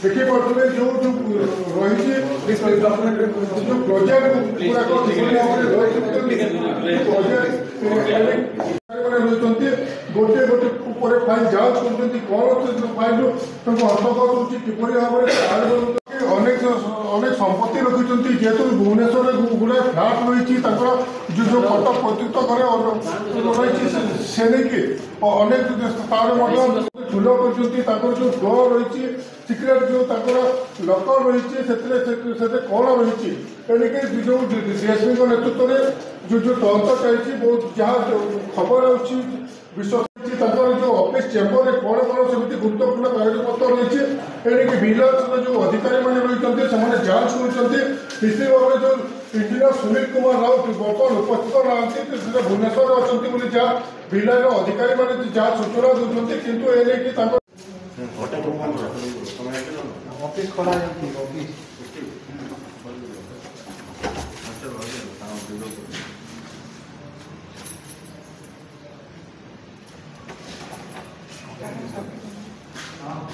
देखिए पारे जो जो रही जो प्रोजेक्ट गोटे गोटे फाइल जांच कर कौन फाइल हस्तगत होपर भाव अनेक अनेक संपत्ति रखी जेहेतु भुवनेश्वर गुड़ाए फ्लाट रही जो जो फटो प्रत्युत रही से नहीं अनेक स्थान ठूल कर जो डोर रही सिक्रेट जो लकर रही कौन रही तेणुक जो डीएसपी नेतृत्व में जो जो तदंत चलती बहुत जहाँ खबर आँच विश्वास जो ऑफिस चेम्बर में कौन कौन सेमती गुरुत्वपूर्ण कागजपत्र रही है विजिलेंस जो अधिकारी मैंने रही जांच कर भाव जो इंजीनियर सुनील कुमार राउत बर्तमान उपस्थित ना भुवनेश्वर अच्छा जहाँ विजिलेंस अधिकारी मैंने जहाँ सूचना दूसरी कितु ए ऑफिस खोला हाँ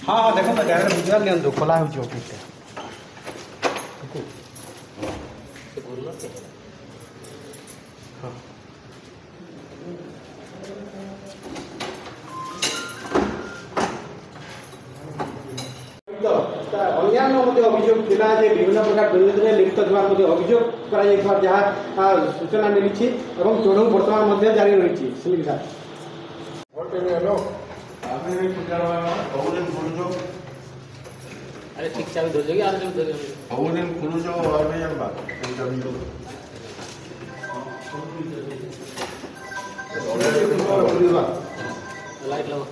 हाँ देखो डायरेक्ट विजुअल लिया खोला हो ऑफिस अन्य अभियोग थिला जे विभिन्न प्रकार दुर्नीति लिप्त थोड़ा अभियोग कर जहाँ सूचना मिली चढ़ऊ बर्तमान जारी रही अरे ठीक चाबी धर जोगी आर जो दिन खुलू जो और में जानबा लाइट लगाओ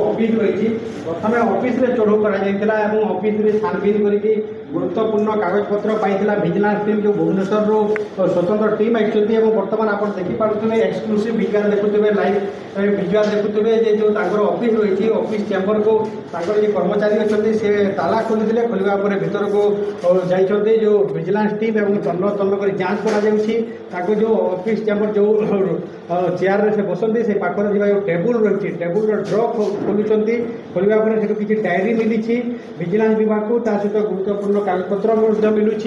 ऑफिस रही प्रथम ऑफिस चढ़ऊ कर ऑफिस छानबीन करके गुरुत्वपूर्ण कागजपत्र पाई विजिलेंस टीम जो भुवनेश्वर स्वतंत्र टीम आई बर्तमान आप देखिपे एक्सक्लूसिव विज्ञान देखुए लाइव विजुआल देखुए जो ऑफिस रही ऑफिस चेम्बर को जो कर्मचारी अच्छा से ताला खोली खोलवा भीतर को जाइए जो विजिलेंस टीम और तन्न तन्न कर जांच कर जो ऑफिस चेम्बर जो चेयर से बसती से पाखर जो टेबुल रही टेबुल ड्र खोलुंट खोलवा किसी डायरी मिली विजिलेंस विभाग को सहित गुरुत्वपूर्ण कागजपत्र मिलूँ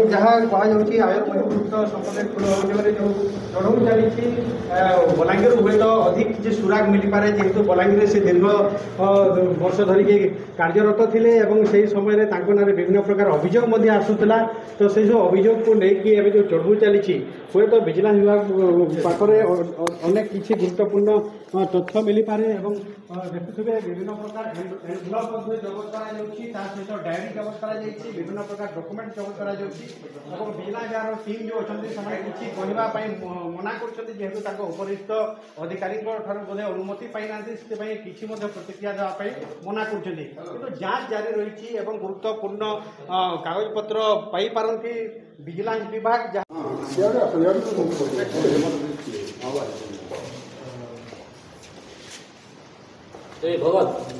जहाँ कहुच्छी आयुक्त संपत्ति जो चढ़ऊ चली बलांगीर हुए तो अधिक किसी सुराग मिल पारे जेहेतु बलांगीर से दीर्घ वर्ष धरिकी कार्यरत थे से समय ना विभिन्न प्रकार अभियोग आसूला तो से जो अभियोग को लेकिन जो चढ़ऊ चली हुए तो विजिलेंस विभाग पाखे अनेक किसी गुरुत्वपूर्ण तथ्य मिल पारे देखुए विभिन्न प्रकार एनवलप जबत कर डायरी जबत कर विभिन्न प्रकार डॉक्यूमेंट जबत कर विजिलेंस टीम जो अच्छा किसी कहवाई मना कर उपरिस्थ अधिकारी बोधे अनुमति पाई ना किसी प्रतिक्रिया देवाई मना कर जांच जारी रही गुरुत्वपूर्ण कागजपत्र पाई पारती विजिलेंस विभाग भगत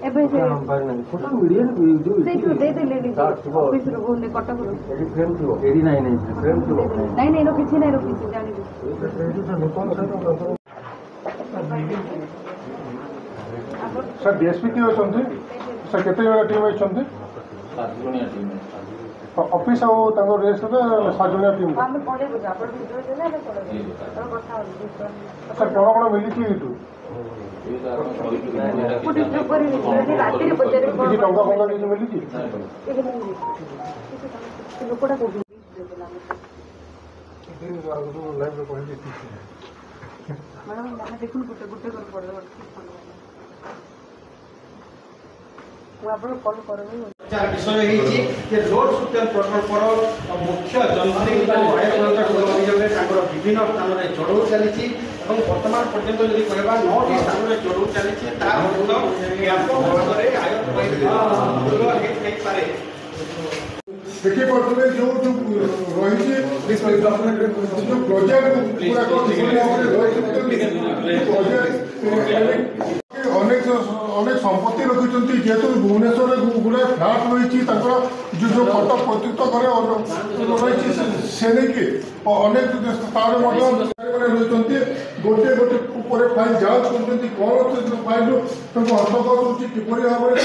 ଏବେ ସେ ସେଇଠୁ ଦେଇଦେଲେଣି ଅଫିସରୁ କଟକରୁ ନାଇଁ ନାଇଁ ରଖିଛି ନାଇଁ ରଖିଛି ଜାଣିବି ସାର୍ ଡିଏସ୍ପି କିଏ ଅଛନ୍ତି ସାର୍ କେତେ ଜଣ ଟିମ୍ ଅଛନ୍ତି ଅଫିସ୍ ଆଉ ତାଙ୍କ ରେସ୍ରେ 7 ଜଣିଆ ଟିମ୍ ଆମେ ପଳେଇବୁ ଆପଣ ଭିତରେ ଦେଲେ ଆମେ ପଳେଇବୁ କଥା ହଉଛି ସାର୍ କ'ଣ କ'ଣ ମିଳିଛି ଏଇଠୁ ରାତିରେ ପଚାରିବୁ କିଛି ଟଙ୍କା ଫଙ୍କା କିଛି ମିଳିଛି ଲୋକଟା କୋଉଠି ମ୍ୟାଡ଼ାମ ଆମେ ଦେଖୁନ ଗୋଟେ ଗୋଟେ କରି ପଡ଼ିବ ମୁଁ ଆପଣଙ୍କୁ କଲ୍ କରିବି ବିଷୟ ହେଇଛି ଯେ ରୋଡ୍ ସୁରକ୍ଷା ପ୍ରକଳ୍ପର ମୁଖ୍ୟ ଯନ୍ତ୍ରୀଙ୍କ ଅଭିଯୋଗରେ ତାଙ୍କର ବିଭିନ୍ନ ସ୍ଥାନରେ ଚଢ଼ଉ ଚାଲିଛି ଏବଂ ବର୍ତ୍ତମାନ ପର୍ଯ୍ୟନ୍ତ ଯଦି କହିବା 9ଟି ସ୍ଥାନରେ ଚଢ଼ଉ ଚାଲିଛି ତା ମଧ୍ୟ ବ୍ୟାପକ ଭାବରେ ଆୟତ ହେଇପାରେ। ଦେଖିପାରୁଥିବେ ଯେଉଁ ରହିଛି ଯେଉଁ ପ୍ରୋଜେକ୍ଟ ଗୁଡ଼ାକ ଅନେକ ସମ୍ପତ୍ତି ରଖିଛନ୍ତି ଯେହେତୁ ଭୁବନେଶ୍ୱରରେ ଗୁଡ଼ାଏ ଫ୍ଲାଟ୍ ରହିଛି ତାଙ୍କର ଯେଉଁ ଫଟୋ ପ୍ରସ୍ତୁତ ଘରେ ରହିଛି ସେ ନେଇକି ଅନେକ ସ୍ଥାନରେ ମଧ୍ୟ ରହିଛନ୍ତି ଗୋଟିଏ ଗୋଟେ ପରେ ଫାଇଲ୍ ଯାଞ୍ଚ କରୁଛନ୍ତି କ'ଣ ଫାଇଲ୍ ତାଙ୍କୁ ହସ୍ତଗତ ହେଉଛି କିପରି ଭାବରେ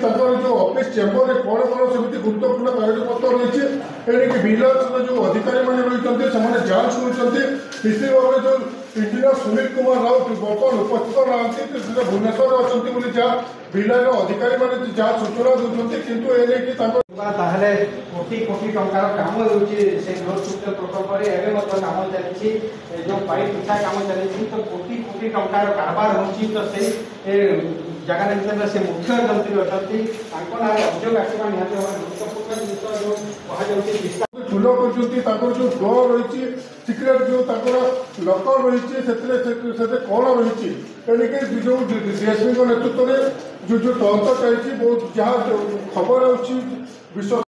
ତାଙ୍କର ଯେଉଁ ଅଫିସ୍ ଚେମ୍ବରରେ କ'ଣ ସେମିତି ଗୁରୁତ୍ୱପୂର୍ଣ୍ଣ କାଗଜପତ୍ର ରହିଛି ଏଣିକି ଭିଜିଲାନ୍ସର ଯେଉଁ ଅଧିକାରୀମାନେ ରହିଛନ୍ତି ସେମାନେ ଯାଞ୍ଚ କରୁଛନ୍ତି ନିଶ୍ଚିତ ଭାବରେ ଯେଉଁ ଇଞ୍ଜିନିୟର ସୁନୀଲ କୁମାର ରାଉତ ବର୍ତ୍ତମାନ ଉପସ୍ଥିତ ନାହାନ୍ତି ସେଟା ଭୁବନେଶ୍ୱରରେ ଅଛନ୍ତି ବୋଲି ଯାହା ଭିଜିଲାନ୍ସର ଅଧିକାରୀମାନେ ଯାହା ସୂଚନା ଦେଉଛନ୍ତି କିନ୍ତୁ ଏ ନେଇକି ତାଙ୍କ ତାହେଲେ କୋଟି କୋଟି ଟଙ୍କାର କାମ ହେଉଛି ସେ ରୋଡ୍ ସୁରକ୍ଷା ପ୍ରକଳ୍ପରେ ଏବେ ମଧ୍ୟ କାମ ଚାଲିଛି ଯେଉଁ ପାଇପ୍ ପିଛା କାମ ଚାଲିଛି ତ କୋଟି କୋଟି ଟଙ୍କାର କାରବାର ହେଉଛି ତ ସେଇ ଜାଗାରେ ଭିତରେ ସେ ମୁଖ୍ୟ ଯନ୍ତ୍ରୀ ଅଛନ୍ତି ତାଙ୍କ ନାଁରେ ଅଭିଯୋଗ ଆସିବା ନିହାତି ଭାବରେ ଗୁରୁତ୍ୱପୂର୍ଣ୍ଣ ଜିନିଷ ଯେଉଁ କୁହାଯାଉଛି ଠୁଲ କରୁଛନ୍ତି ତାଙ୍କର ଯେଉଁ ଡୋର୍ ରହିଛି ସିକ୍ରେଟ୍ ଯେଉଁ ତାଙ୍କର ଲକର ରହିଛି ସେଥିରେ କ'ଣ ରହିଛି ଏଣିକି ଯେଉଁ ଡିଏସ୍ପିଙ୍କ ନେତୃତ୍ୱରେ ଯେଉଁ ତଦନ୍ତ ଚାଲିଛି ବହୁତ ଯାହା ଖବର ହେଉଛି ବିଶ୍ୱ